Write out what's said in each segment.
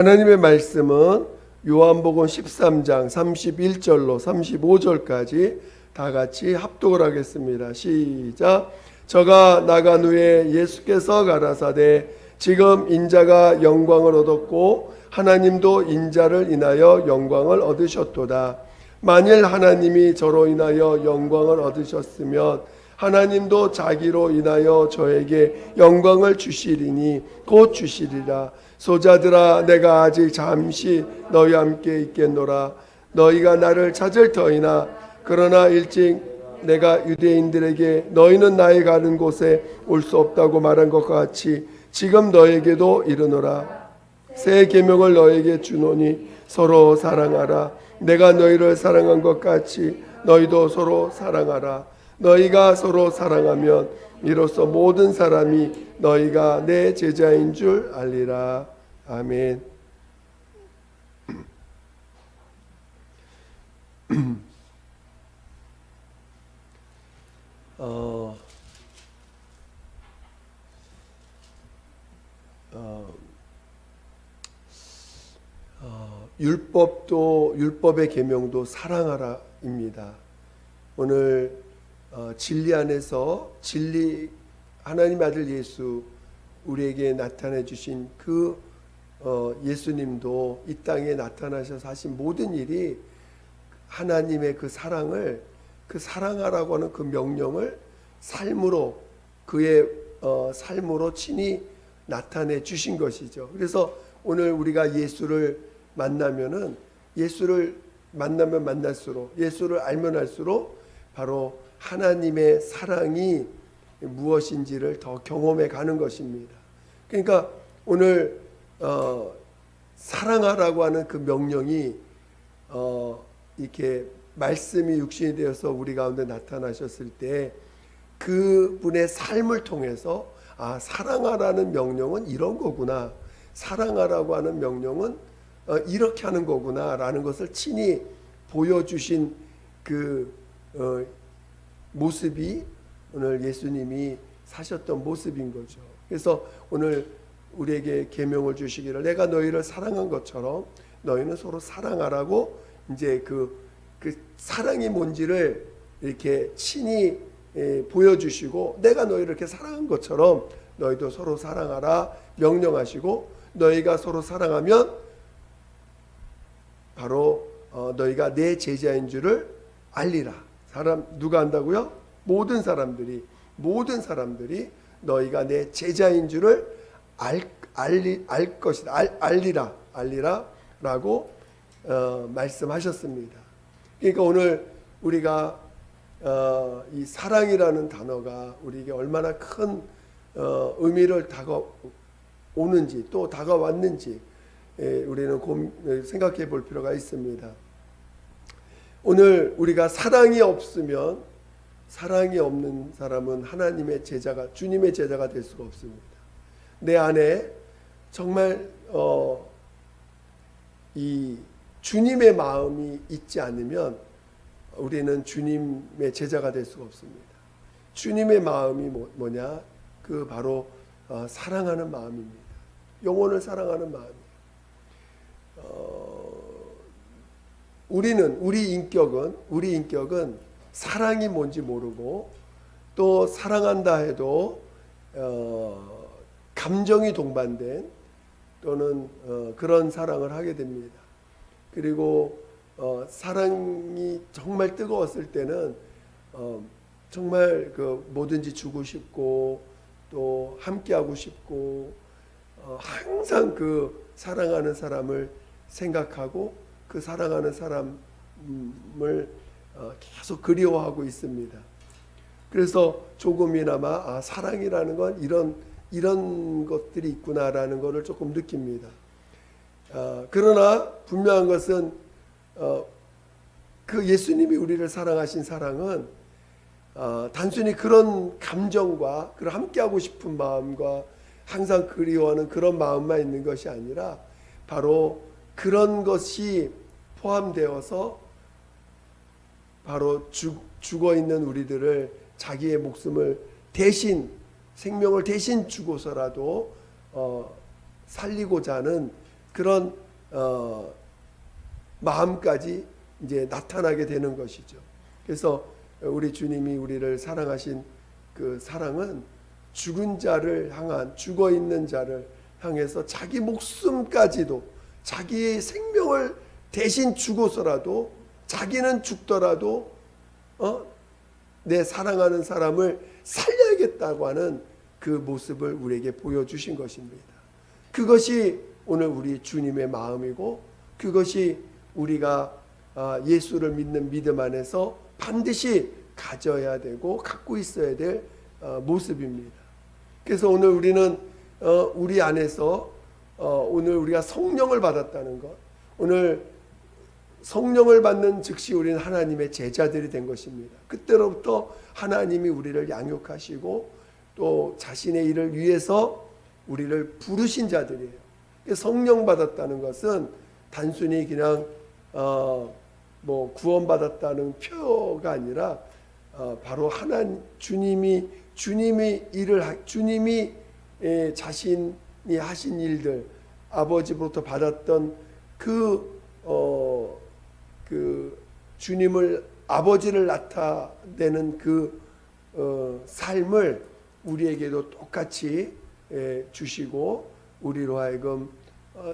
하나님의 말씀은 요한복음 13장 31절로 35절까지 다 같이 합독을 하겠습니다. 시작. 저가 나간 후에 예수께서 가라사대 지금 인자가 영광을 얻었고 하나님도 인자를 인하여 영광을 얻으셨도다. 만일 하나님이 저로 인하여 영광을 얻으셨으면 하나님도 자기로 인하여 저에게 영광을 주시리니 곧 주시리라. 소자들아, 내가 아직 잠시 너희와 함께 있겠노라. 너희가 나를 찾을 터이나 그러나 일찍 내가 유대인들에게 너희는 나의 가는 곳에 올 수 없다고 말한 것과 같이 지금 너에게도 이르노라. 새 계명을 너에게 주노니 서로 사랑하라. 내가 너희를 사랑한 것 같이 너희도 서로 사랑하라. 너희가 서로 사랑하면 이로써 모든 사람이 너희가 내 제자인 줄 알리라. 아멘. 율법의 계명도 사랑하라입니다. 오늘 진리 안에서 하나님 아들 예수 우리에게 나타내 주신 그 예수님도 이 땅에 나타나셔서 하신 모든 일이 하나님의 그 사랑하라고 하는 그 명령을 삶으로 그의 삶으로 친히 나타내 주신 것이죠. 그래서 오늘 우리가 예수를 만나면 만날수록 예수를 알면 알수록 바로 하나님의 사랑이 무엇인지를 더 경험해 가는 것입니다. 그러니까 오늘 사랑하라고 하는 그 명령이 이렇게 말씀이 육신이 되어서 우리 가운데 나타나셨을 때 그분의 삶을 통해서 사랑하라는 명령은 이런 거구나, 사랑하라고 하는 명령은 이렇게 하는 거구나 라는 것을 친히 보여주신 그 모습이 오늘 예수님이 사셨던 모습인 거죠. 그래서 오늘 우리에게 계명을 주시기를 내가 너희를 사랑한 것처럼 너희는 서로 사랑하라고 이제 그 사랑이 뭔지를 이렇게 친히 보여주시고 내가 너희를 이렇게 사랑한 것처럼 너희도 서로 사랑하라 명령하시고 너희가 서로 사랑하면 바로 너희가 내 제자인 줄을 알리라. 누가 안다고요? 모든 사람들이 너희가 내 제자인 줄을 알 것이다. 알리라라고 말씀하셨습니다. 그러니까 오늘 우리가 이 사랑이라는 단어가 우리에게 얼마나 큰 의미를 다가오는지 또 다가왔는지 우리는 생각해 볼 필요가 있습니다. 오늘 우리가 사랑이 없는 사람은 하나님의 제자가, 주님의 제자가 될 수가 없습니다. 내 안에 정말 이 주님의 마음이 있지 않으면 우리는 주님의 제자가 될 수가 없습니다. 주님의 마음이 뭐냐? 그 바로 사랑하는 마음입니다. 영혼을 사랑하는 마음이에요. 우리 인격은 사랑이 뭔지 모르고 또 사랑한다 해도 감정이 동반된 또는 그런 사랑을 하게 됩니다. 그리고 사랑이 정말 뜨거웠을 때는 정말 뭐든지 주고 싶고 또 함께하고 싶고 항상 그 사랑하는 사람을 생각하고 그 사랑하는 사람을 계속 그리워하고 있습니다. 그래서 조금이나마 사랑이라는 건 이런 것들이 있구나라는 것을 조금 느낍니다. 그러나 분명한 것은 그 예수님이 우리를 사랑하신 사랑은 단순히 그런 감정과 그런 함께하고 싶은 마음과 항상 그리워하는 그런 마음만 있는 것이 아니라 바로 그런 것이 포함되어서 바로 죽어 있는 우리들을 자기의 목숨을 대신 생명을 대신 주고서라도 살리고자 하는 그런 마음까지 이제 나타나게 되는 것이죠. 그래서 우리 주님이 우리를 사랑하신 그 사랑은 죽은 자를 향한, 죽어 있는 자를 향해서 자기 목숨까지도, 자기의 생명을 대신 주고서라도, 자기는 죽더라도 내 사랑하는 사람을 살려야겠다고 하는 그 모습을 우리에게 보여주신 것입니다. 그것이 오늘 우리 주님의 마음이고, 그것이 우리가 예수를 믿는 믿음 안에서 반드시 가져야 되고 갖고 있어야 될 모습입니다. 그래서 오늘 우리는 우리 안에서 오늘 우리가 성령을 받았다는 것, 오늘 성령을 받는 즉시 우리는 하나님의 제자들이 된 것입니다. 그때로부터 하나님이 우리를 양육하시고 또 자신의 일을 위해서 우리를 부르신 자들이에요. 성령 받았다는 것은 단순히 그냥 뭐 구원받았다는 표가 아니라 바로 주님이 자신이 하신 일들, 아버지로부터 받았던 그 주님을, 아버지를 나타내는 그 삶을 우리에게도 똑같이 주시고, 우리로 하여금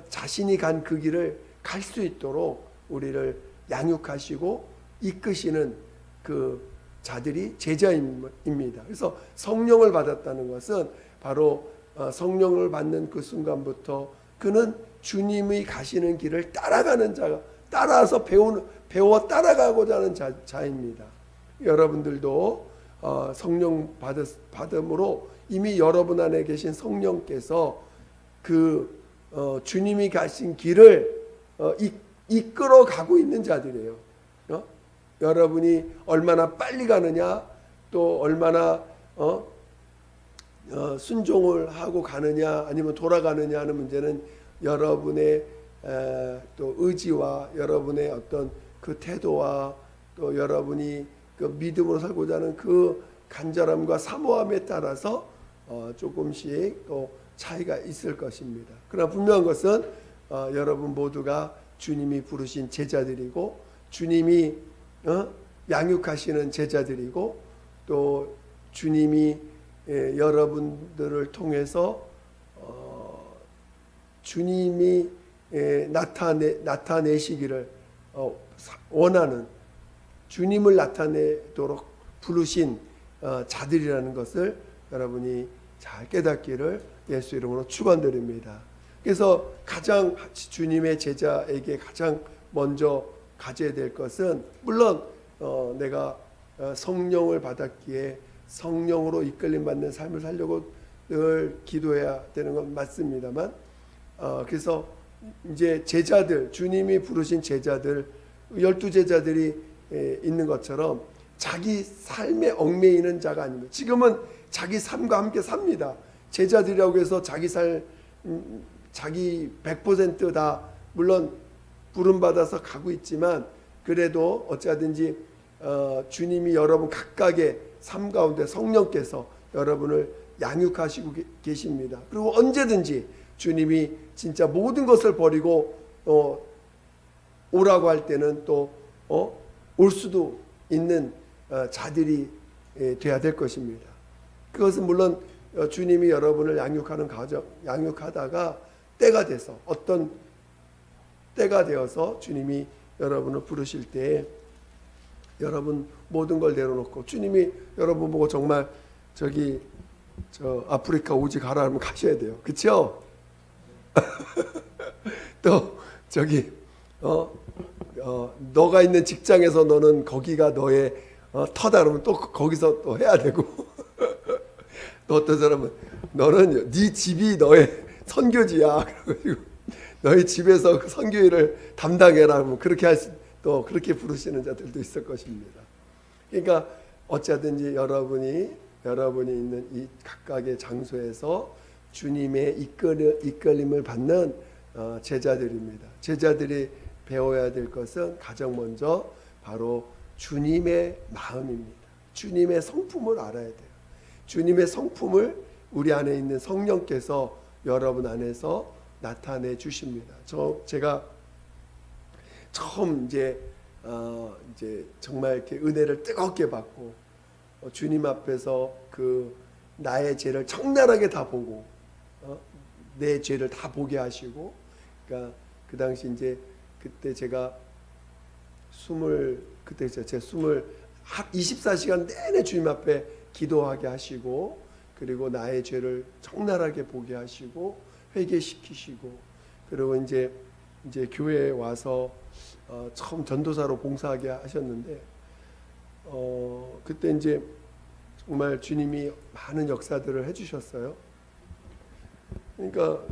자신이 간 그 길을 갈 수 있도록 우리를 양육하시고 이끄시는 그 자들이 제자입니다. 그래서 성령을 받았다는 것은 바로 성령을 받는 그 순간부터 그는 주님이 가시는 길을 따라가는 자가, 따라서 배워 따라가고자 하는 자입니다. 여러분들도 성령 받음으로 이미 여러분 안에 계신 성령께서 그 주님이 가신 길을 이끌어 가고 있는 자들이에요. 여러분이 얼마나 빨리 가느냐, 또 얼마나 순종을 하고 가느냐, 아니면 돌아가느냐 하는 문제는 여러분의 또 의지와 여러분의 어떤 그 태도와 또 여러분이 그 믿음으로 살고자 하는 그 간절함과 사모함에 따라서 조금씩 또 차이가 있을 것입니다. 그러나 분명한 것은 여러분 모두가 주님이 부르신 제자들이고, 주님이 양육하시는 제자들이고, 또 주님이 여러분들을 통해서 주님이 나타내시기를 원하는, 주님을 나타내도록 부르신 자들이라는 것을 여러분이 잘 깨닫기를 예수 이름으로 축원드립니다. 그래서 가장 주님의 제자에게 가장 먼저 가져야 될 것은, 물론 내가 성령을 받았기에 성령으로 이끌림 받는 삶을 살려고 늘 기도해야 되는 건 맞습니다만, 그래서 이제 제자들, 주님이 부르신 제자들, 12제자들이 있는 것처럼 자기 삶에 얽매이는 자가 아닙니다. 지금은 자기 삶과 함께 삽니다. 제자들이라고 해서 자기 100% 다 물론 부름받아서 가고 있지만, 그래도 어찌하든지 주님이 여러분 각각의 삶 가운데 성령께서 여러분을 양육하시고 계십니다. 그리고 언제든지 주님이 진짜 모든 것을 버리고 오라고 할 때는 또 올 수도 있는 자들이 돼야 될 것입니다. 그것은 물론 주님이 여러분을 양육하는 과정, 양육하다가 때가 돼서, 어떤 때가 되어서 주님이 여러분을 부르실 때 여러분 모든 걸 내려놓고, 주님이 여러분 보고 정말 저 아프리카 오지 가라 하면 가셔야 돼요. 그렇죠? 또 너가 있는 직장에서 너는 거기가 너의 터다 그러면 또 거기서 또 해야 되고 또 어떤 사람은 너는 네 집이 너의 선교지야, 그래가지고 너희 집에서 그 선교 일을 담당해라, 뭐 그렇게 또 그렇게 부르시는 자들도 있을 것입니다. 그러니까 어찌하든지 여러분이 있는 이 각각의 장소에서 주님의 이끌림을 받는 제자들입니다. 제자들이 배워야 될 것은 가장 먼저 바로 주님의 마음입니다. 주님의 성품을 알아야 돼요. 주님의 성품을 우리 안에 있는 성령께서 여러분 안에서 나타내 주십니다. 제가 처음 이제 정말 이렇게 은혜를 뜨겁게 받고 주님 앞에서 그 나의 죄를 적나라하게 다 보고 내 죄를 다 보게 하시고, 그러니까 그 당시 이제 그때 제가 그때 제 24시간 내내 주님 앞에 기도하게 하시고, 그리고 나의 죄를 적나라하게 보게 하시고 회개시키시고, 그리고 이제 교회에 와서 처음 전도사로 봉사하게 하셨는데, 그때 이제 정말 주님이 많은 역사들을 해주셨어요. 그러니까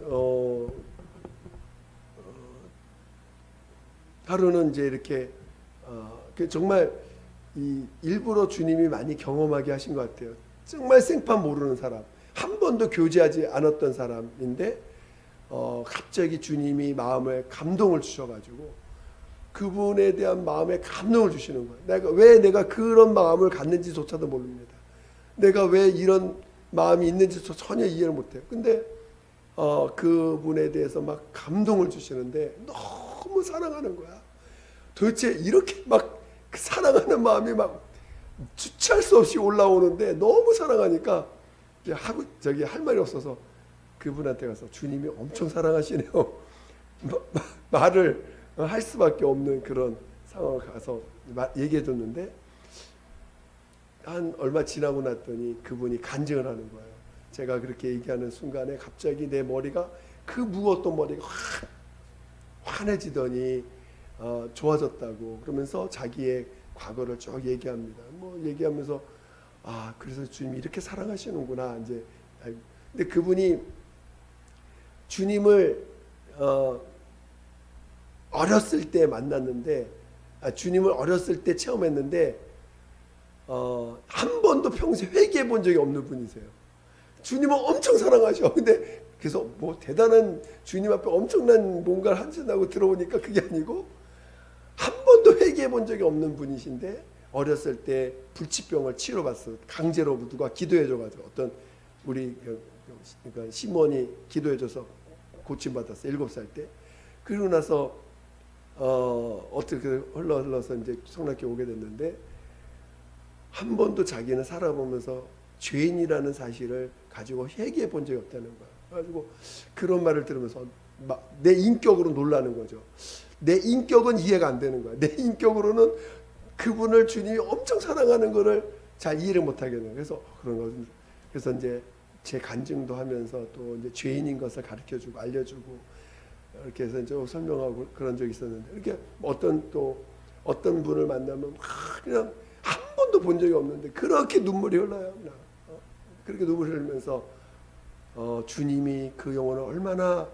하루는 이제 이렇게 정말 일부러 주님이 많이 경험하게 하신 것 같아요. 정말 생판 모르는 사람, 한 번도 교제하지 않았던 사람인데 갑자기 주님이 마음에 감동을 주셔가지고 그분에 대한 마음에 감동을 주시는 거예요. 왜 내가 그런 마음을 갖는지조차도 모릅니다. 내가 왜 이런 마음이 있는지 전혀 이해를 못해요. 근데 그분에 대해서 막 감동을 주시는데 너무 사랑하는 거야. 도대체 이렇게 막 사랑하는 마음이 막 주체할 수 없이 올라오는데 너무 사랑하니까 할 말이 없어서 그분한테 가서 주님이 엄청 사랑하시네요. 말을 할 수밖에 없는 그런 상황을 가서 얘기해 줬는데, 한 얼마 지나고 났더니 그분이 간증을 하는 거예요. 제가 그렇게 얘기하는 순간에 갑자기 내 머리가, 그 무거웠던 머리가 확 환해지더니 좋아졌다고 그러면서 자기의 과거를 쭉 얘기합니다. 얘기하면서 그래서 주님이 이렇게 사랑하시는구나. 이제 근데 그분이 주님을 어렸을 때 만났는데, 주님을 어렸을 때 체험했는데 한 번도 평소에 회개해 본 적이 없는 분이세요. 주님을 엄청 사랑하셔. 근데 그래서 대단한 주님 앞에 엄청난 뭔가를 하신다고 들어보니까 그게 아니고 한 번도 회개해 본 적이 없는 분이신데, 어렸을 때 불치병을 치료받았어요. 강제로 누가 기도해줘가지고 어떤 우리 그러니까 시몬이 기도해줘서 고침받았어요. 7살 때. 그리고 나서 어떻게 흘러서 이제 성락교회 오게 됐는데, 한 번도 자기는 살아보면서 죄인이라는 사실을 가지고 회개해 본 적이 없다는 거야. 그래가지고 그런 말을 들으면서 내 인격으로 놀라는 거죠. 내 인격은 이해가 안 되는 거야. 내 인격으로는 그분을 주님이 엄청 사랑하는 거를 잘 이해를 못 하겠는 거예요. 그래서 그런 거죠. 그래서 이제 제 간증도 하면서 또 이제 죄인인 것을 가르쳐주고 알려주고 이렇게 해서 이제 설명하고 그런 적이 있었는데, 이렇게 어떤 분을 만나면 그냥 한 번도 본 적이 없는데 그렇게 눈물이 흘러요. 그렇게 눈물이 흘리면서 주님이 그 영혼을 얼마나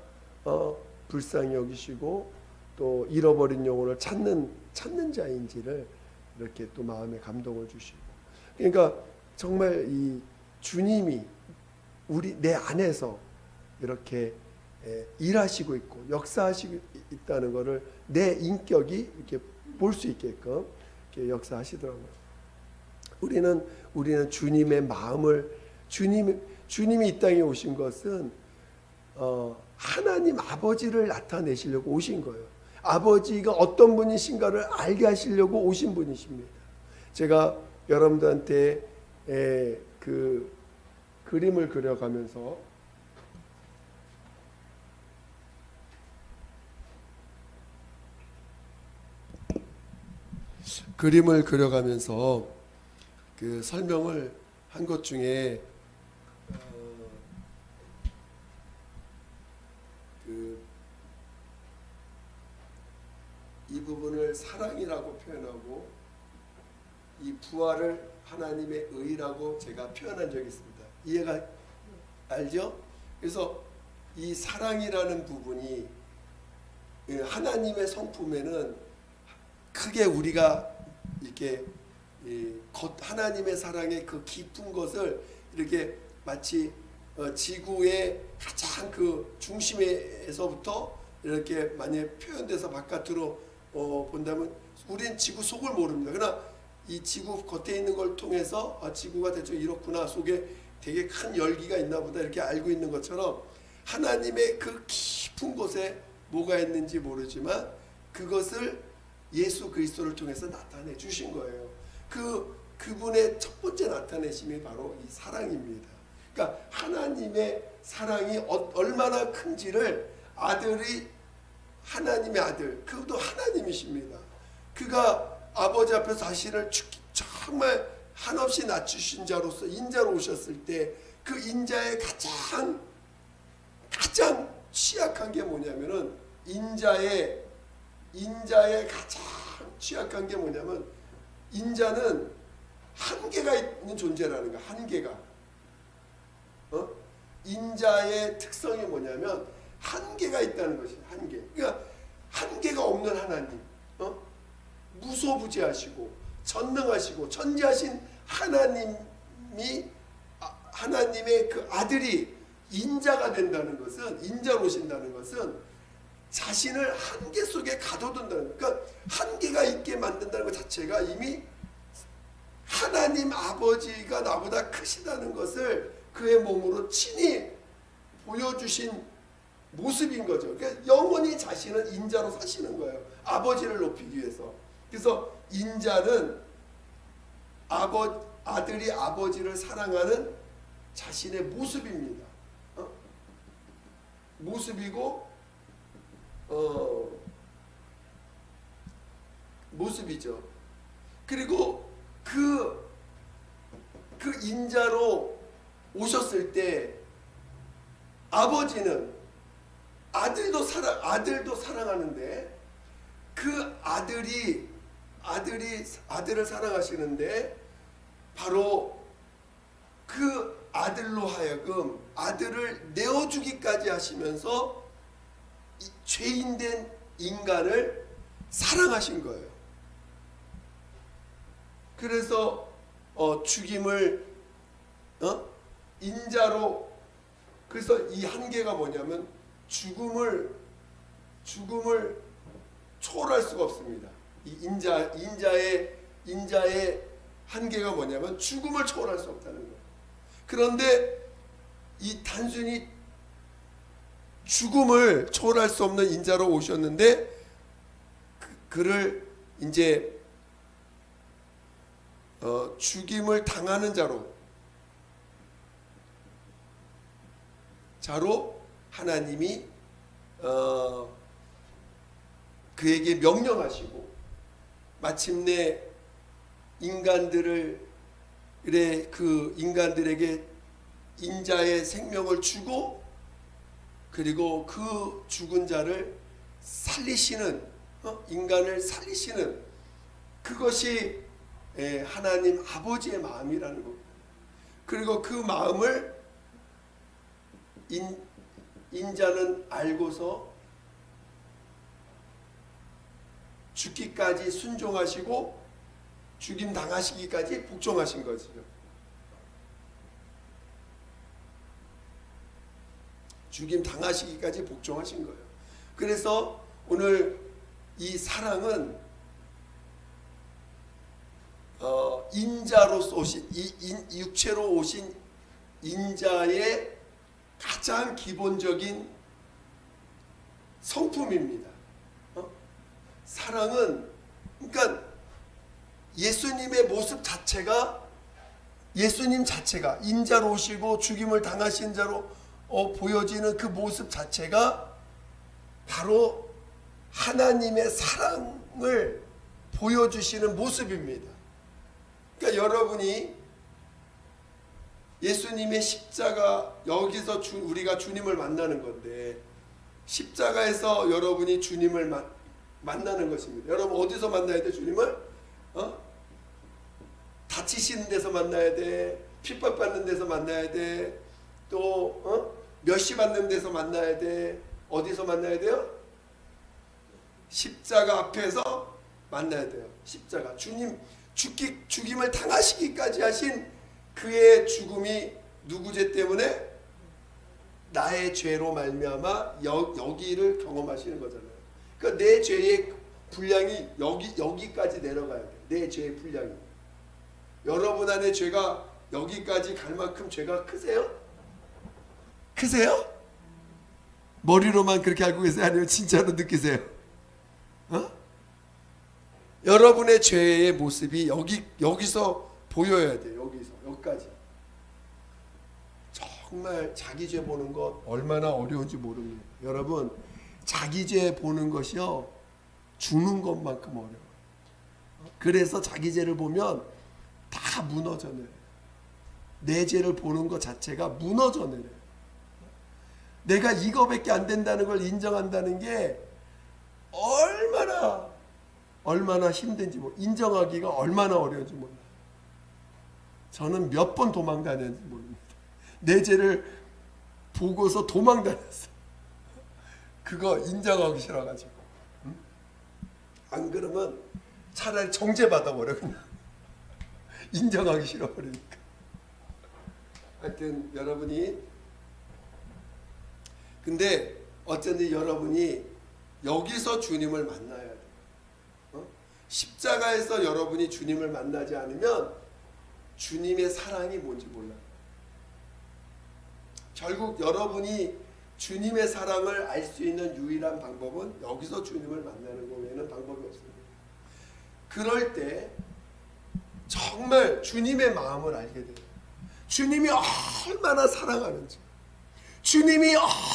불쌍히 여기시고 또 잃어버린 영혼을 찾는 자인지를 이렇게 또 마음에 감동을 주시고, 그러니까 정말 이 주님이 내 안에서 이렇게 일하시고 있고 역사하시고 있다는 것을 내 인격이 이렇게 볼 수 있게끔 이렇게 역사하시더라고요. 우리는 주님의 마음을, 주님이 이 땅에 오신 것은 하나님 아버지를 나타내시려고 오신 거예요. 아버지가 어떤 분이신가를 알게 하시려고 오신 분이십니다. 제가 여러분들한테 그 그림을 그려가면서 그 설명을 한 것 중에 이 부분을 사랑이라고 표현하고 이 부활을 하나님의 의라고 제가 표현한 적이 있습니다. 이해가 알죠? 그래서 이 사랑이라는 부분이 하나님의 성품에는 크게 우리가 이렇게 하나님의 사랑의 그 깊은 것을 이렇게 마치 지구의 가장 그 중심에서부터 이렇게 만약에 표현돼서 바깥으로 본다면 우리는 지구 속을 모릅니다. 그러나 이 지구 겉에 있는 걸 통해서 지구가 대충 이렇구나, 속에 되게 큰 열기가 있나 보다 이렇게 알고 있는 것처럼 하나님의 그 깊은 곳에 뭐가 있는지 모르지만 그것을 예수 그리스도를 통해서 나타내 주신 거예요. 그분의 첫 번째 나타내심이 바로 이 사랑입니다. 그러니까 하나님의 사랑이 얼마나 큰지를 아들이, 하나님의 아들, 그것도 하나님이십니다. 그가 아버지 앞에서 자신을 정말 한없이 낮추신 자로서 인자로 오셨을 때 그 인자의 가장 취약한 게 뭐냐면은 인자의 가장 취약한 게 뭐냐면 인자는 한계가 있는 존재라는 거야. 한계가. 인자의 특성이 뭐냐면 한계가 있다는 것이 한계. 그러니까 한계가 없는 하나님, 무소부지하시고 전능하시고 전지하신 하나님의 그 아들이 인자가 된다는 것은, 인자로 오신다는 것은 자신을 한계 속에 가둬둔다는, 그러니까 한계가 있게 만든다는 것 자체가 이미 하나님 아버지가 나보다 크시다는 것을 그의 몸으로 친히 보여주신 모습인 거죠. 그러니까 영원히 자신은 인자로 사시는 거예요. 아버지를 높이기 위해서. 그래서 인자는 아들이 아버지를 사랑하는 자신의 모습입니다. 모습이고 모습이죠. 그리고 그 인자로 오셨을 때 아버지는 아들도 사랑하는데 그 아들을 사랑하시는데 바로 그 아들로 하여금 아들을 내어주기까지 하시면서 죄인된 인간을 사랑하신 거예요. 그래서 죽임을 인자로, 그래서 이 한계가 뭐냐면 죽음을 초월할 수가 없습니다. 이 인자의 한계가 뭐냐면 죽음을 초월할 수 없다는 거예요. 그런데 이 단순히 죽음을 초월할 수 없는 인자로 오셨는데 그를 이제 죽임을 당하는 자로 하나님이 그에게 명령하시고 마침내 인간들에게 인자의 생명을 주고 그리고 그 죽은 자를 살리시는, 인간을 살리시는 그것이 하나님 아버지의 마음이라는 겁니다. 그리고 그 마음을 인자는 알고서 죽기까지 순종하시고 죽임 당하시기까지 복종하신 것이죠. 죽임 당하시기까지 복종하신 거예요. 그래서 오늘 이 사랑은 인자로서 오신 육체로 오신 인자의 가장 기본적인 성품입니다. 사랑은 그러니까 예수님의 모습 자체가, 예수님 자체가 인자로 오시고 죽임을 당하신 자로 보여지는 그 모습 자체가 바로 하나님의 사랑을 보여주시는 모습입니다. 그러니까 여러분이 예수님의 십자가, 여기서 우리가 주님을 만나는 건데 십자가에서 여러분이 주님을 만나는 것입니다. 여러분 어디서 만나야 돼? 주님을? 다치시는 데서 만나야 돼. 핍박받는 데서 만나야 돼. 또 멸시받는 데서 만나야 돼. 어디서 만나야 돼요? 십자가 앞에서 만나야 돼요. 십자가. 주님 죽임을 당하시기까지 하신 그의 죽음이 누구 죄 때문에? 나의 죄로 말미암아 여기를 경험하시는 거잖아요. 그러니까 내 죄의 분량이 여기까지 내려가야 돼. 내 죄의 분량이. 여러분 안에 죄가 여기까지 갈 만큼 죄가 크세요? 크세요? 머리로만 그렇게 알고 계세요? 아니면 진짜로 느끼세요? 어? 여러분의 죄의 모습이 여기서 보여야 돼요. 여기까지. 정말 자기 죄 보는 것 얼마나 어려운지 모릅니다. 여러분, 자기 죄 보는 것이요, 죽는 것만큼 어려워요. 그래서 자기 죄를 보면 다 무너져 내려요. 내 죄를 보는 것 자체가 무너져 내려요. 내가 이거밖에 안 된다는 걸 인정한다는 게 얼마나 힘든지, 인정하기가 얼마나 어려운지 몰라요. 저는 몇 번 도망 다녔는지 모릅니다. 내 죄를 보고서 도망 다녔어요. 그거 인정하기 싫어가지고. 응? 안 그러면 차라리 정죄받아 버려, 그냥. 인정하기 싫어버리니까. 하여튼 여러분이, 근데 어쩐지 여러분이 여기서 주님을 만나야 돼요. 십자가에서 여러분이 주님을 만나지 않으면 주님의 사랑이 뭔지 몰라요. 결국 여러분이 주님의 사랑을 알 수 있는 유일한 방법은 여기서 주님을 만나는 것 외에는 방법이 없습니다. 그럴 때 정말 주님의 마음을 알게 돼요. 주님이 얼마나 사랑하는지, 주님이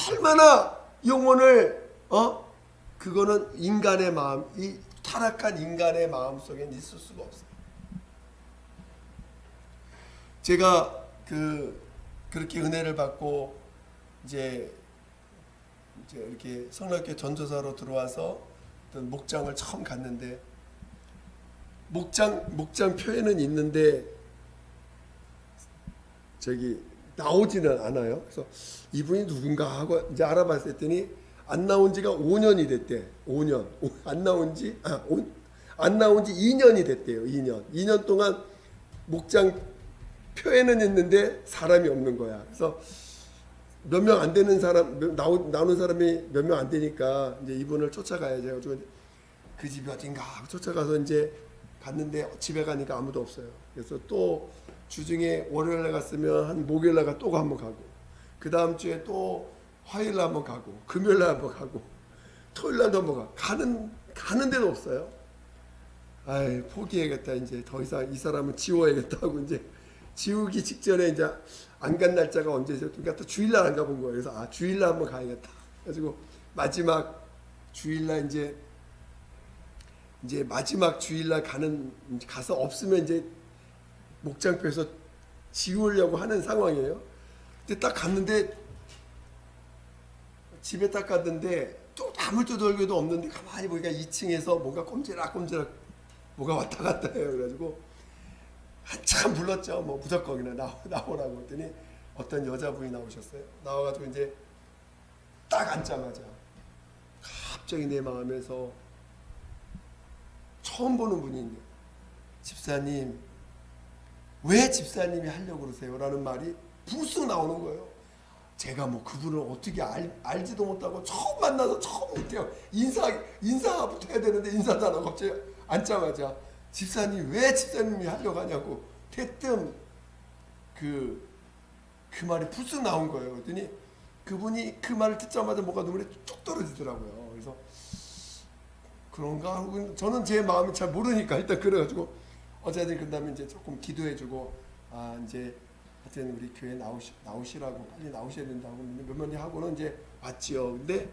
얼마나 영혼을, 그거는 인간의 마음, 이 타락한 인간의 마음 속엔 있을 수가 없어요. 제가 그렇게 은혜를 받고 이제 이렇게 성락교회 전도사로 들어와서 어떤 목장을 처음 갔는데, 목장 표에는 있는데 저기 나오지는 않아요. 그래서 이분이 누군가 하고 이제 알아봤더니 안 나온 지가 5년이 됐대. 5년. 안 나온 지 2년이 됐대요. 2년 동안 목장 표에는 있는데 사람이 없는 거야. 그래서 몇 명 안 되는 사람, 나오는 사람이 몇 명 안 되니까 이제 이분을 쫓아가야지. 해가지고 그 집이 어딘가 하고 쫓아가서 이제 갔는데 집에 가니까 아무도 없어요. 그래서 또 주중에 월요일날 갔으면 한 목요일날 또 한번 가고, 그 다음 주에 또 화요일날 한번 가고, 금요일날 한번 가고, 토요일날도 한번 가고, 가는 데도 없어요. 아이, 포기해야겠다. 이제 더 이상 이 사람은 지워야겠다 하고 이제 지우기 직전에 이제 안 간 날짜가 언제죠? 그러니까 또 주일날 안 가본 거예요. 그래서 주일날 한번 가야겠다. 그래가지고 마지막 주일날 이제 마지막 주일날 가서 없으면 이제 목장표에서 지우려고 하는 상황이에요. 근데 딱 갔는데, 집에 딱 갔는데 또 아무 두들겨도 없는데 가만히 보니까 2층에서 뭔가 꼼지락꼼지락 뭐가 왔다 갔다 해요. 그래가지고 한참 불렀죠. 뭐 무조건이나 나오라고 했더니 어떤 여자분이 나오셨어요. 나와가지고 이제 딱 앉자마자 갑자기 내 마음에서 처음 보는 분인데, 집사님, 왜 집사님이 하려고 그러세요? 라는 말이 부스 나오는 거예요. 제가 뭐 그분을 어떻게 알지도 못하고 처음 만나서 처음 못해요. 인사부터 해야 되는데 인사도 안 하고 갑자기 앉자마자 집사님, 왜 집사님이 하려고 하냐고 대뜸 그 말이 부스 나온 거예요. 그랬더니 그분이 그 말을 듣자마자 뭔가 눈물이 뚝 떨어지더라고요. 그래서 그런가 하고, 저는 제 마음을 잘 모르니까 일단 그래가지고 어쨌든 그 다음에 이제 조금 기도해주고, 이제 하여튼 우리 교회 나오시라고, 빨리 나오셔야 된다고 몇 명이 하고는 이제 왔지요. 근데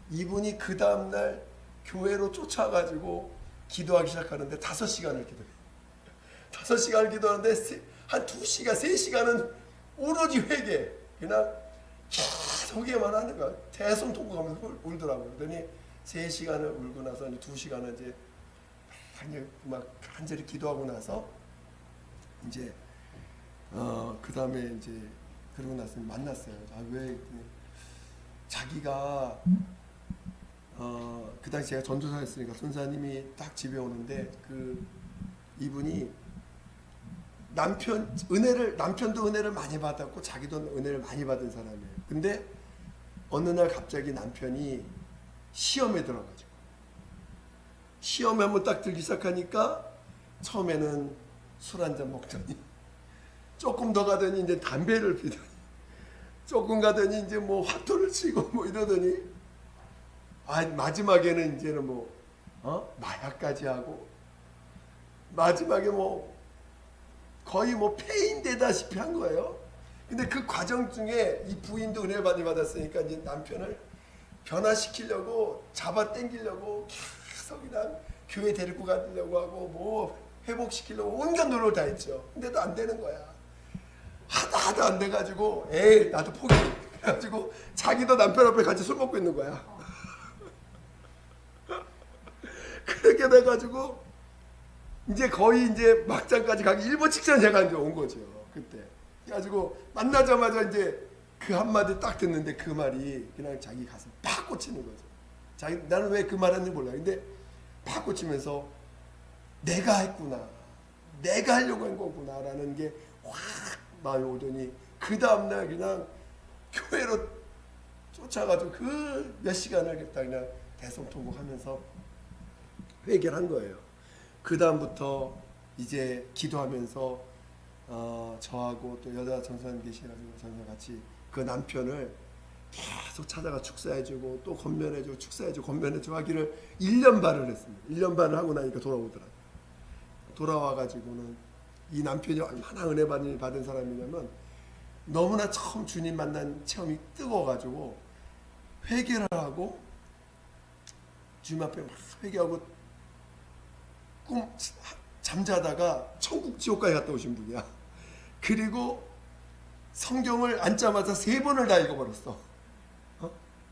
이분이 그 다음날 교회로 쫓아가지고 기도하기 시작하는데 5시간을 기도해요. 5시간을 기도하는데 한 2시간, 3시간은 오로지 회개, 그냥 계속에만 하는 거야. 대성통곡하면서 울더라고요. 그러더니 3시간을 울고 나서 2시간은 이제 막 간절히 기도하고 나서 이제 그 다음에 이제 그러고 나서 만났어요. 왜 자기가 그 당시 제가 전도사였으니까 선사님이 딱 집에 오는데 이분이 남편도 은혜를 많이 받았고 자기도 은혜를 많이 받은 사람이에요. 근데 어느 날 갑자기 남편이 시험에 들어가지고, 시험에 한번 딱 들기 시작하니까 처음에는 술 한잔 먹더니 조금 더 가더니 이제 담배를 피더니 조금 가더니 이제 뭐 화투를 치고 뭐 이러더니 마지막에는 이제는 뭐 마약까지 하고 마지막에 뭐 거의 뭐 폐인되다시피 한 거예요. 근데 그 과정 중에 이 부인도 은혜를 많이 받았으니까 이제 남편을 변화시키려고 잡아 당기려고 계속 그냥 교회 데리고 가려고 하고 뭐 회복시키려고 온갖 노력을 다 했죠. 근데도 안 되는 거야. 하다 안 돼가지고 에이 나도 포기. 그래가지고 자기도 남편 앞에 같이 술 먹고 있는 거야. 그렇게 돼가지고 이제 거의 이제 막장까지 가기 일본 직전에 제가 이제 온 거죠. 그때. 그래가지고 만나자마자 이제 그 한마디 딱 듣는데 그 말이 그냥 자기 가슴 팍 꽂히는 거죠. 나는 왜 그 말 하는지 몰라. 근데 팍 꽂히면서 내가 했구나. 내가 하려고 한 거구나. 라는 게 확 마음이 오더니 그 다음날 그냥 교회로 쫓아가지고 그 몇 시간을 그냥 대성통곡하면서 회개를 한 거예요. 그 다음부터 이제 기도하면서 저하고 또 여자 전사님 계셔가지고 전사 같이 그 남편을 계속 찾아가 축사해주고 또 건면해주고 축사해주고 건면해주고 하기를 1년 반을 했습니다. 1년 반을 하고 나니까 돌아오더라고요. 돌아와가지고는 이 남편이 얼마나 은혜 받은 사람이냐면 너무나 처음 주님 만난 체험이 뜨거워가지고 회개를 하고 주님 앞에 막 회개하고 잠자다가 천국 지옥까지 갔다 오신 분이야. 그리고 성경을 앉자마자 3번을 다 읽어버렸어.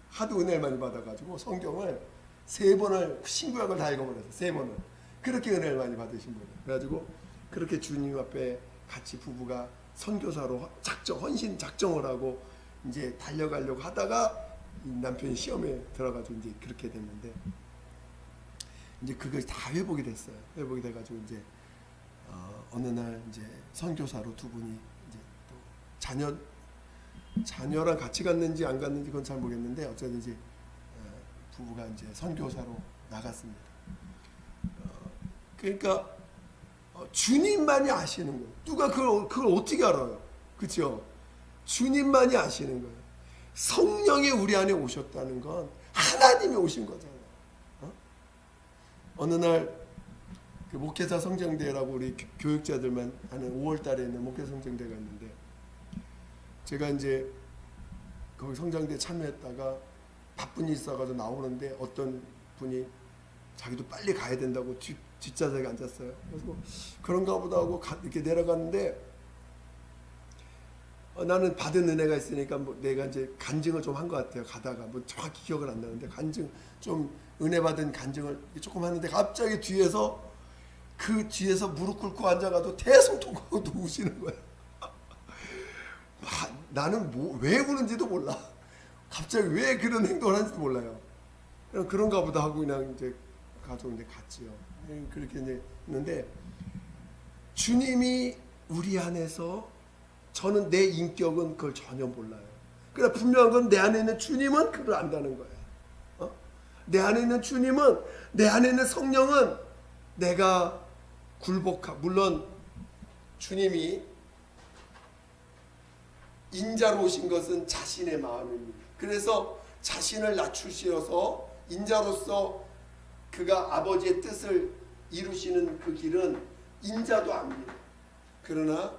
하도 은혜를 많이 받아가지고 성경을 3번을 신구약을 다 읽어버렸어. 3번을. 그렇게 은혜를 많이 받으신 분이야. 그래가지고 그렇게 주님 앞에 같이 부부가 선교사로 헌신 작정을 하고 이제 달려가려고 하다가 남편이 시험에 들어가지고 이제 그렇게 됐는데 이제 그걸 다 회복이 됐어요. 회복이 돼가지고 이제 어느 날 이제 선교사로 두 분이 이제 또 자녀랑 같이 갔는지 안 갔는지 그건 잘 모르겠는데 어쨌든 이제 부부가 이제 선교사로 나갔습니다. 그러니까 주님만이 아시는 거예요. 누가 그걸 어떻게 알아요? 그렇죠? 주님만이 아시는 거예요. 성령이 우리 안에 오셨다는 건 하나님이 오신 거잖아요. 어느 날 그 목회자 성장대회라고 우리 교육자들만 하는 5월 달에 있는 목회자 성장대회가 있는데 제가 이제 거기 성장대회 참여했다가 바쁜 일 있어가지고 나오는데 어떤 분이 자기도 빨리 가야 된다고 뒷좌석에 앉았어요. 그래서 그런가 보다 하고 이렇게 내려갔는데 나는 받은 은혜가 있으니까 뭐 내가 이제 간증을 좀 한 것 같아요. 가다가 뭐 정확히 기억은 안 나는데 간증 좀 은혜 받은 간증을 조금 하는데 갑자기 그 뒤에서 무릎 꿇고 앉아가지고 대성통곡하고 우시는 거예요. 나는 왜 우는지도 몰라. 갑자기 왜 그런 행동을 하는지도 몰라요. 그런가 보다 하고 그냥 이제 가지고 이제 갔지요. 그렇게 이제 했는데 주님이 우리 안에서 저는 내 인격은 그걸 전혀 몰라요. 그러나 분명한 건 내 안에 있는 주님은 그걸 안다는 거예요. 내 안에 있는 주님은 내 안에 있는 성령은 내가 물론 주님이 인자로 오신 것은 자신의 마음입니다. 그래서 자신을 낮추시어서 인자로서 그가 아버지의 뜻을 이루시는 그 길은 인자도 압니다. 그러나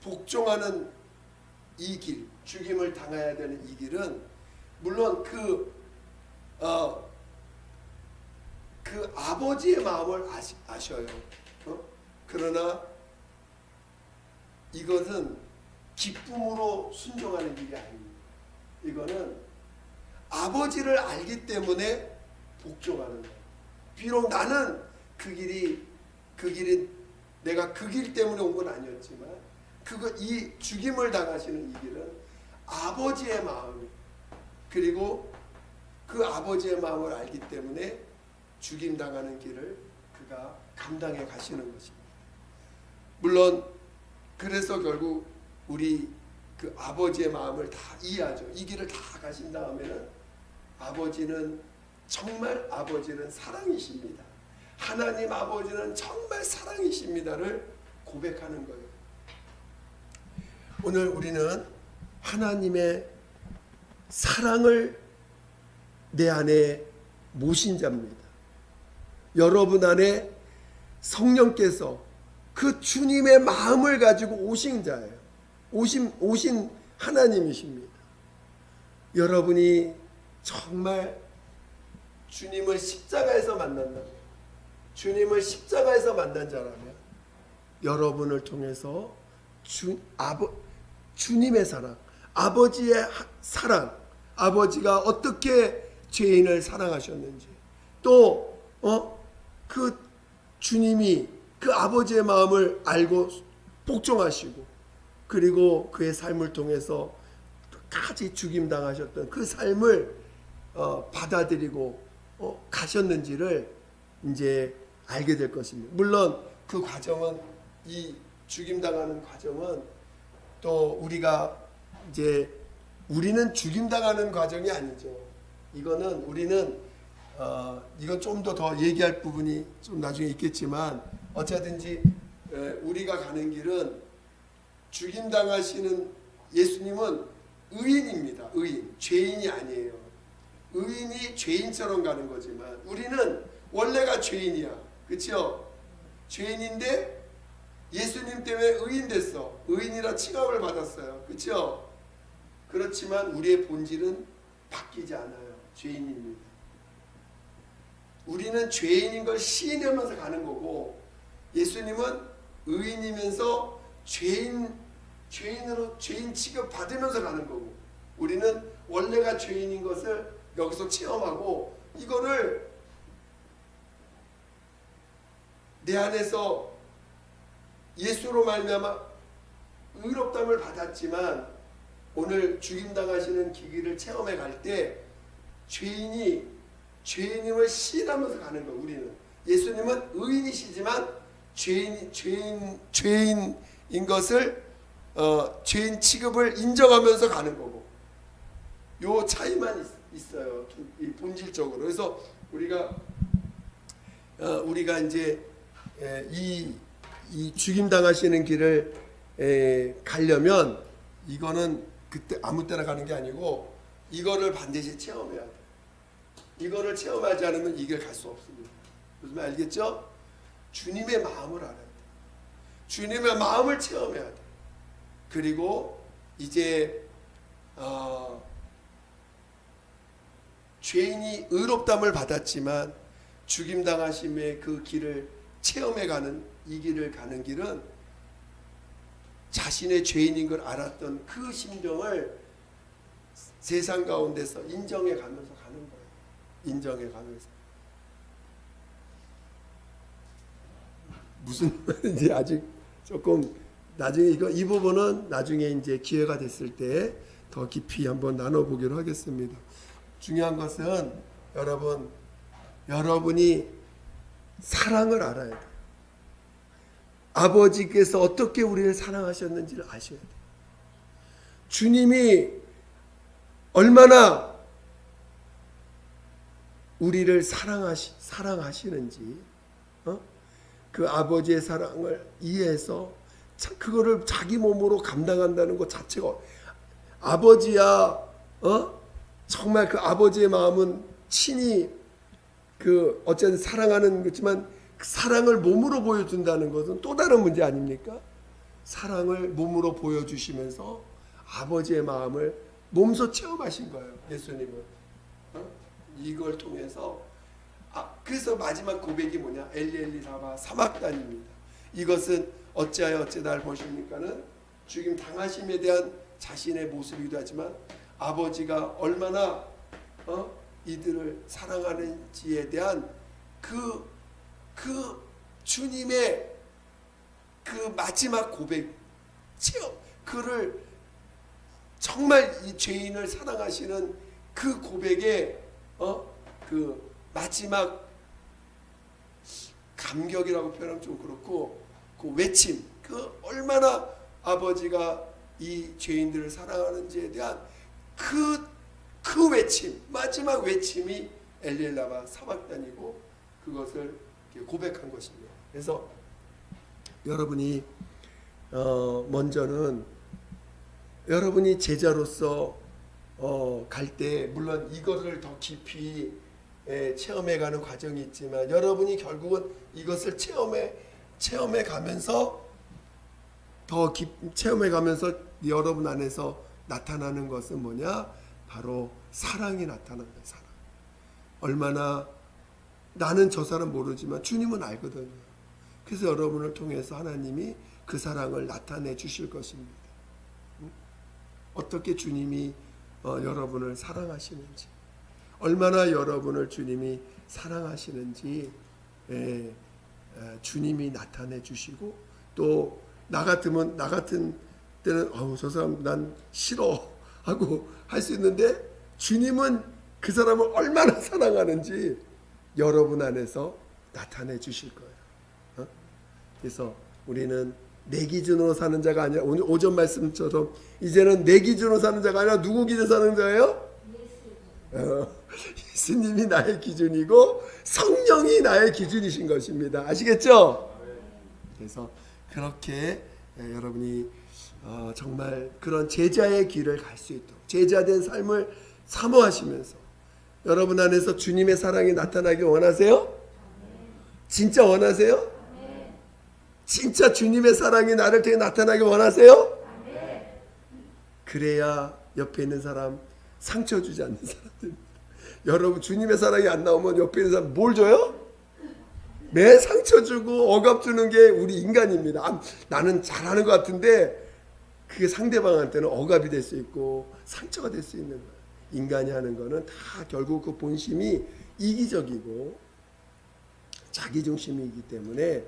복종하는 이 길, 죽임을 당해야 되는 이 길은 물론 그 아버지의 마음을 아셔요. 그러나 이것은 기쁨으로 순종하는 길이 아닙니다. 이거는 아버지를 알기 때문에 복종하는 거예요. 비록 나는 그 길이 내가 그 길 때문에 온 건 아니었지만 이 죽임을 당하시는 이 길은 아버지의 마음이 그리고 그 아버지의 마음을 알기 때문에 죽임 당하는 길을 그가 감당해 가시는 것입니다. 물론 그래서 결국 우리 그 아버지의 마음을 다 이해하죠. 이 길을 다 가신 다음에는 아버지는 사랑이십니다. 하나님 아버지는 정말 사랑이십니다를 고백하는 거예요. 오늘 우리는 하나님의 사랑을 내 안에 모신 자입니다. 여러분 안에 성령께서 그 주님의 마음을 가지고 오신 자예요. 오신 하나님이십니다. 여러분이 정말 주님을 십자가에서 만난다. 주님을 십자가에서 만난 자라면 여러분을 통해서 주님의 사랑, 아버지의 사랑, 아버지가 어떻게 죄인을 사랑하셨는지, 또 그 주님이 그 아버지의 마음을 알고 복종하시고, 그리고 그의 삶을 통해서 끝까지 죽임당하셨던 그 삶을 받아들이고 가셨는지를 이제 알게 될 것입니다. 물론 그 과정은, 이 죽임당하는 과정은 또 우리는 죽임당하는 과정이 아니죠. 우리는 이건 좀 더 얘기할 부분이 좀 나중에 있겠지만, 어쨌든지 우리가 가는 길은, 죽임당하시는 예수님은 의인입니다. 의인, 죄인이 아니에요. 의인이 죄인처럼 가는 거지만 우리는 원래가 죄인이야. 그렇죠? 죄인인데 예수님 때문에 의인 됐어. 의인이라 칭함을 받았어요. 그렇죠? 그렇지만 우리의 본질은 바뀌지 않아요. 죄인입니다. 우리는 죄인인 걸 시인하면서 가는 거고, 예수님은 의인이면서 죄인으로 죄인 취급 받으면서 가는 거고, 우리는 원래가 죄인인 것을 여기서 체험하고, 이거를 내 안에서 예수로 말미암아 의롭다함을 받았지만, 오늘 죽임당하시는 기기를 체험해 갈 때 죄인임을 시인하면서 가는 거예요. 우리는 예수님은 의인이시지만 죄인인 것을 죄인 취급을 인정하면서 가는 거고, 요 차이만 있어요. 본질적으로. 그래서 우리가 이제 이 죽임당하시는 길을 가려면, 이거는 그때 아무 때나 가는 게 아니고 이거를 반드시 체험해야 돼. 이거를 체험하지 않으면 이 길 갈 수 없습니다. 무슨 말 알겠죠? 주님의 마음을 알아야 돼. 주님의 마음을 체험해야 돼. 그리고 이제 죄인이 의롭담을 받았지만 죽임당하심의 그 길을 체험해가는, 이 길을 가는 길은 자신의 죄인인 걸 알았던 그 심정을 세상 가운데서 인정해 가면서 가는 거예요. 인정해 가면서. 무슨 말인지 아직 조금 나중에 이 부분은 나중에 이제 기회가 됐을 때 더 깊이 한번 나눠보기로 하겠습니다. 중요한 것은 여러분이 사랑을 알아야 돼요. 아버지께서 어떻게 우리를 사랑하셨는지를 아셔야 돼요. 주님이 얼마나 우리를 사랑하시는지, 그 아버지의 사랑을 이해해서 그거를 자기 몸으로 감당한다는 것 자체가, 아버지야, 정말 그 아버지의 마음은 친히 어쨌든 사랑하는 거지만, 그 사랑을 몸으로 보여준다는 것은 또 다른 문제 아닙니까? 사랑을 몸으로 보여주시면서 아버지의 마음을 몸소 체험하신 거예요. 예수님은 이걸 통해서. 그래서 마지막 고백이 뭐냐? 엘리 엘리 라마 사막단입니다. 이것은 어찌하여 나를 보십니까는 죽임 당하심에 대한 자신의 모습이기도 하지만, 아버지가 얼마나 이들을 사랑하는지에 대한 그 주님의 그 마지막 고백 체험, 그를 정말 이 죄인을 사랑하시는 그 고백의 그 마지막 감격이라고 표현하면 좀 그렇고, 그 외침, 그 얼마나 아버지가 이 죄인들을 사랑하는지에 대한 그 외침, 마지막 외침이 엘리엘라마 사막단이고, 그것을 고백한 것입니다. 그래서 여러분이 먼저는 여러분이 제자로서 갈 때 물론 이것을 더 깊이 체험해가는 과정이 있지만 여러분이 결국은 이것을 체험해 가면서 체험해 가면서 여러분 안에서 나타나는 것은 뭐냐? 바로 사랑이 나타나는 거예요. 사랑. 얼마나 나는 저 사람 모르지만 주님은 알거든요. 그래서 여러분을 통해서 하나님이 그 사랑을 나타내 주실 것입니다. 어떻게 주님이 여러분을 사랑하시는지, 얼마나 여러분을 주님이 사랑하시는지 주님이 나타내 주시고, 또 나 같은 때는 저 사람 난 싫어 하고 할 수 있는데 주님은 그 사람을 얼마나 사랑하는지 여러분 안에서 나타내 주실 거예요. 그래서 우리는 내 기준으로 사는 자가 아니라, 오늘 오전 말씀처럼 이제는 내 기준으로 사는 자가 아니라 누구 기준 사는 자예요? 예수님이 나의 기준이고 성령이 나의 기준이신 것입니다. 아시겠죠? 그래서 그렇게 여러분이 정말 그런 제자의 길을 갈 수 있도록, 제자된 삶을 사모하시면서 여러분 안에서 주님의 사랑이 나타나길 원하세요? 진짜 원하세요? 진짜 주님의 사랑이 나를 통해 나타나길 원하세요? 그래야 옆에 있는 사람 상처 주지 않는 사람들입니다. 여러분 주님의 사랑이 안 나오면 옆에 있는 사람 뭘 줘요? 매 상처 주고 억압 주는 게 우리 인간입니다. 나는 잘하는 것 같은데 그게 상대방한테는 억압이 될 수 있고 상처가 될 수 있는 거예요. 인간이 하는 거는 다 결국 그 본심이 이기적이고 자기중심이기 때문에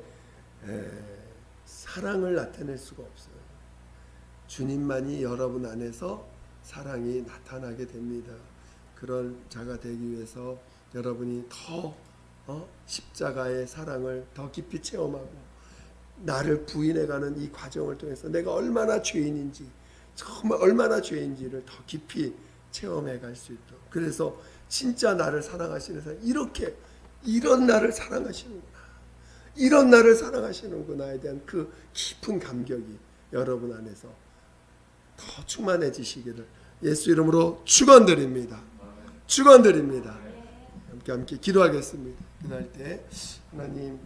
사랑을 나타낼 수가 없어요. 주님만이 여러분 안에서 사랑이 나타나게 됩니다. 그런 자가 되기 위해서 여러분이 더 십자가의 사랑을 더 깊이 체험하고 나를 부인해가는 이 과정을 통해서 내가 얼마나 죄인인지, 정말 얼마나 죄인지를 더 깊이 체험해갈 수 있도록, 그래서 진짜 나를 사랑하시는 사람, 이런 나를 사랑하시는구나, 이런 나를 사랑하시는구나에 대한 그 깊은 감격이 여러분 안에서 더 충만해지시기를 예수 이름으로 축원드립니다. 축원드립니다. 함께 기도하겠습니다. 기도할 때 하나님,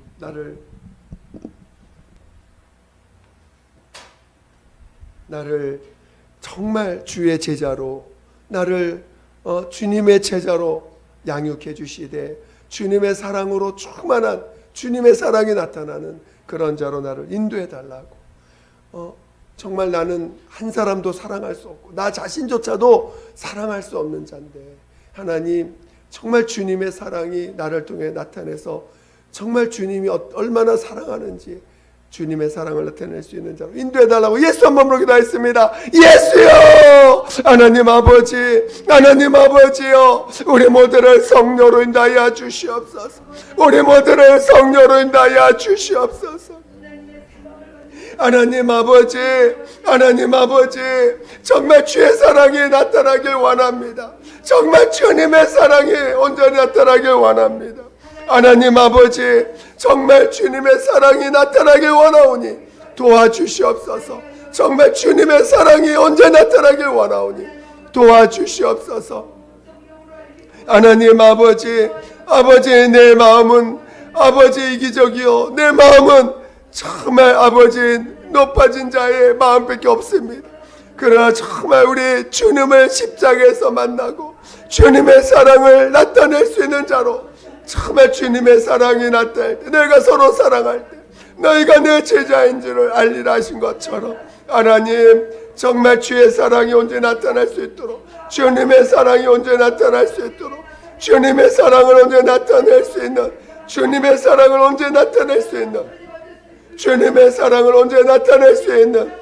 나를 정말 주의 제자로, 나를 주님의 제자로 양육해 주시되 주님의 사랑으로 충만한, 주님의 사랑이 나타나는 그런 자로 나를 인도해 달라고. 정말 나는 한 사람도 사랑할 수 없고 나 자신조차도 사랑할 수 없는 자인데 하나님, 정말 주님의 사랑이 나를 통해 나타내서 정말 주님이 얼마나 사랑하는지 주님의 사랑을 나타낼 수 있는 자로 인도해달라고 예수 한 번으로 기도했습니다. 예수여, 하나님 아버지, 하나님 아버지여, 우리 모두를 성령으로 인도하여 주시옵소서. 우리 모두를 성령으로 인도하여 주시옵소서. 하나님 아버지, 하나님 아버지, 정말 주의 사랑이 나타나길 원합니다. 정말 주님의 사랑이 온전히 나타나길 원합니다. 하나님 아버지, 정말 주님의 사랑이 나타나길 원하오니 도와주시옵소서. 정말 주님의 사랑이 온전히 나타나길 원하오니 도와주시옵소서. 하나님 아버지, 아버지, 내 마음은 아버지 이기적이요, 내 마음은 정말 아버지 높아진 자의 마음밖에 없습니다. 그러나 정말 우리 주님을 십자가에서 만나고 주님의 사랑을 나타낼 수 있는 자로, 정말 주님의 사랑이 나타날 때, 내가 서로 사랑할 때 너희가 내 제자인 줄을 알리라 하신 것처럼 하나님, 정말 주의 사랑이 언제 나타날 수 있도록, 주님의 사랑이 언제 나타날 수 있도록, 주님의 사랑을 언제 나타낼 수 있는, 주님의 사랑을 언제 나타낼 수 있는, 주님의 사랑을 언제 나타낼 수 있는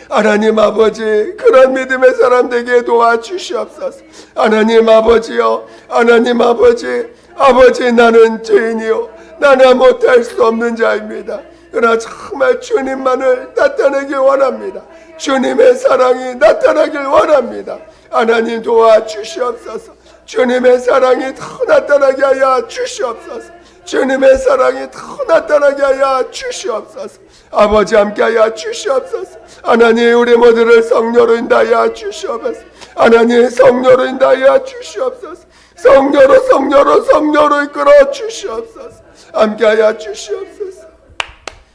하나님 아버지, 그런 믿음의 사람 되게 도와주시옵소서. 하나님 아버지요, 하나님 아버지, 아버지, 나는 죄인이요, 나는 못할 수 없는 자입니다. 그러나 정말 주님만을 나타내길 원합니다. 주님의 사랑이 나타나길 원합니다. 하나님 도와주시옵소서. 주님의 사랑이 더 나타나게 하여 주시옵소서. 주님의 사랑이 더 나타나게 하여 주시옵소서. 아버지 함께하여 주시옵소서. 하나님 우리 모두를 성령으로 인도하여 주시옵소서. 하나님 성령으로 인도하여 주시옵소서. 성령으로 이끌어 주시옵소서. 함께하여 주시옵소서.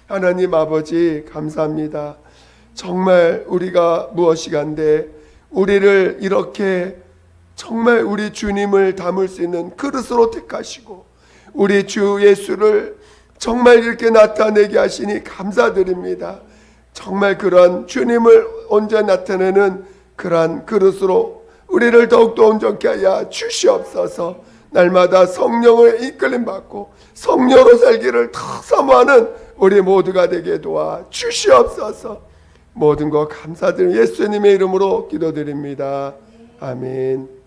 하나님 아버지 감사합니다. 정말 우리가 무엇이간데 우리를 이렇게 정말 우리 주님을 담을 수 있는 그릇으로 택하시고 우리 주 예수를 정말 이렇게 나타내게 하시니 감사드립니다. 정말 그러한 주님을 온전히 나타내는 그러한 그릇으로 우리를 더욱더 온전케 하여 주시옵소서. 날마다 성령을 이끌림 받고 성령으로 살기를 더 사모하는 우리 모두가 되게 도와 주시옵소서. 모든 것 감사드리며 예수님의 이름으로 기도드립니다. 아멘.